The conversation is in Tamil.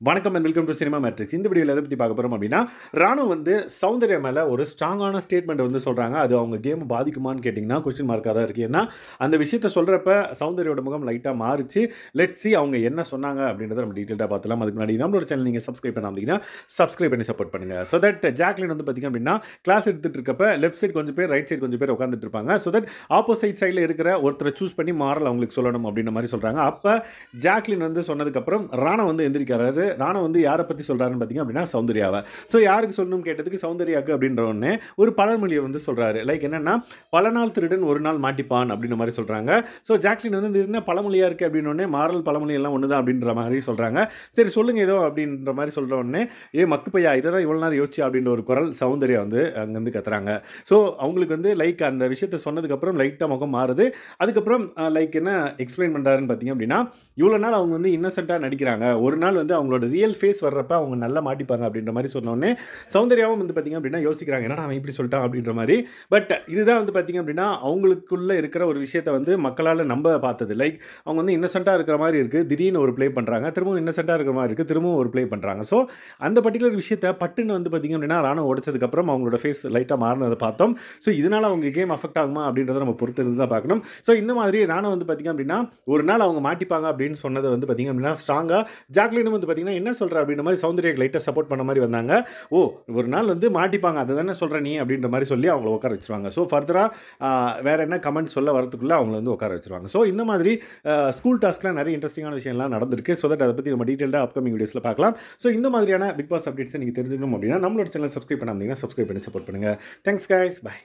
வணக்கம் and welcome to cinema matrix. இந்த வீடியோவில் எதை பற்றி பார்க்க போகிறோம் அப்படின்னா, ராணு வந்து சௌந்தர்யா மேலே ஒரு ஸ்ட்ராங்கான ஸ்டேட்மெண்ட் வந்து சொல்கிறாங்க. அது அவங்க கேம் பாதிக்குமான்னு கேட்டிங்கன்னா கொஸ்டின் மார்க்காக தான் இருக்குது. ஏன்னா அந்த விஷயத்த சொல்கிறப்ப சௌந்தர்யோட முகம் லைட்டாக மாறிச்சு. லெட்ஸ் சி அவங்க என்ன சொன்னாங்க அப்படின்றத நம்ம டீட்டெயிலாக பார்த்துலாம். அதுக்கு முன்னாடி நம்மளோட சேனல் நீங்கள் சப்ஸ்கிரைப் பண்ணாமீங்கன்னா சப்ஸ்கிரைப் பண்ணி சப்போர்ட் பண்ணுங்கள். ஸோ தட் ஜாக்லின் வந்து பார்த்திங்க அப்படின்னா கிளாஸ் எடுத்துகிட்டு இருக்கப்ப லெஃப்ட் சைடு கொஞ்சம் பேர், ரைட் சைடு கொஞ்சம் பேர் உட்காந்துட்டு இருப்பாங்க. ஸோ தட் ஆப்போசிட் சைடில் இருக்கிற ஒருத்தரை சூஸ் பண்ணி மாறல் அவங்களுக்கு சொல்லணும் அப்படின்ற மாதிரி சொல்கிறாங்க. அப்போ ஜாக்லின் வந்து சொன்னதுக்கப்புறம் ராணா வந்து எந்திரிக்கிறாரு. ராணா வந்து யாரை பற்றி சொல்கிறாருன்னு பார்த்தீங்க அப்படின்னா சௌந்தர்யாவை. ஸோ யாருக்கு சொல்லணும்னு கேட்டதுக்கு சௌந்தர்யாவுக்கு அப்படின்ற உடனே ஒரு பழமொழியை வந்து சொல்கிறாரு. லைக் என்னென்னா, பல நாள் திருடன் ஒரு நாள் மாட்டிப்பான் அப்படின்ற மாதிரி சொல்கிறாங்க. ஸோ ஜாக்லின் வந்து இது என்ன பழமொழியாக இருக்குது அப்படின்னோடனே, மாறல் பழமொழி எல்லாம் ஒன்று தான் அப்படின்ற மாதிரி சொல்கிறாங்க. சரி சொல்லுங்கள் ஏதோ அப்படின்ற மாதிரி சொல்கிற உடனே, மக்கு பையா இதை தான் இவ்வளோ நேரம் யோசிச்சு அப்படின்ற ஒரு குரல் சௌந்தர்யா வந்து அங்கேருந்து கத்துறாங்க. ஸோ அவங்களுக்கு வந்து லைக் அந்த விஷயத்தை சொன்னதுக்கப்புறம் லைட்டாக முகம் மாறுது. அதுக்கப்புறம் லைக் என்ன எக்ஸ்பிளைன் பண்ணுறாருன்னு பார்த்தீங்க அப்படின்னா, இவ்வளோ நாள் அவங்க வந்து இன்னசென்ட்டாக நடிக்கிறாங்க, ஒரு நாள் வந்து அவங்களோட ரியல் ஃபேஸ் வர்றப்ப அவங்க நல்லா மாட்டிப்பாங்க அப்படின்ற மாதிரி சொன்னோடனே சௌந்தர்யாவும் வந்து பார்த்திங்க அப்படின்னா யோசிக்கிறாங்க, என்னடா அவன் இப்படி சொல்லிட்டான் அப்படின்ற மாதிரி. பட் இதுதான் வந்து பார்த்திங்க அப்படின்னா அவங்களுக்குள்ளே இருக்கிற ஒரு விஷயத்தை வந்து மக்களால் நம்ப பார்த்தது. லைக் அவங்க வந்து இன்னசென்ட்டாக இருக்கிற மாதிரி இருக்குது, திடீர்னு ஒரு ப்ளே பண்ணுறாங்க, திரும்பவும் இன்னசென்ட்டாக இருக்கிற மாதிரி இருக்குது, திரும்பவும் ஒரு ப்ளே பண்ணுறாங்க. ஸோ அந்த பர்டிகுலர் விஷயத்தை பட்டுன்னு வந்து பார்த்திங்க அப்படின்னா ராணா உடைச்சதுக்கப்புறம் அவங்களோட ஃபேஸ் லைட்டாக மாறினதை பார்த்தோம். ஸோ இதனால் அவங்க கேம் அஃபெக்ட் ஆகுமா அப்படின்றத நம்ம பொறுத்து இருந்து தான் பார்க்கணும். ஸோ இந்த மாதிரி ராணா வந்து பார்த்திங்க அப்படின்னா ஒரு நாள் அவங்க மாட்டிப்பாங்க அப்படின்னு சொன்னதை வந்து பார்த்திங்க அப்படின்னா ஸ்ட்ராங்காக ஜாக்லினும் வந்து பார்த்திங்கன்னா என்ன சொல்கிற அப்படின்ற மாதிரி சௌந்தர்யாக்கு லைட்டாக சப்போர்ட் பண்ண மாதிரி வந்தாங்க. ஓ ஒரு நாள் வந்து மாட்டிப்பாங்க அதை தானே சொல்கிற நீ அப்படின்ற மாதிரி சொல்லி அவங்கள உட்கார வச்சுருவாங்க. ஸோ ஃபர்தராக வேறு என்ன கமெண்ட் சொல்ல வரதுக்குள்ளே அவங்கள வந்து உட்கார வச்சுருவாங்க. ஸோ இந்த மாதிரி ஸ்கூல் டாஸ்க்கில் நிறைய இன்ட்ரெஸ்டிங்கான விஷயம்லாம் நடந்திருக்கு. ஸோ தட் அதை பற்றி நம்ம டீட்டெயிலாக அப்கமிங் வீடியோஸில் பார்க்கலாம். ஸோ இந்த மாதிரியான பிக் பாஸ் அப்டேட்ஸை நீங்கள் தெரிஞ்சுக்கணும் அப்படின்னா நம்மளோட சேனல் சப்ஸ்கிரைப் பண்ணாமல் சப்ஸ்கிரைப் பண்ணி சப்போர்ட் பண்ணுங்கள். Thanks guys, by.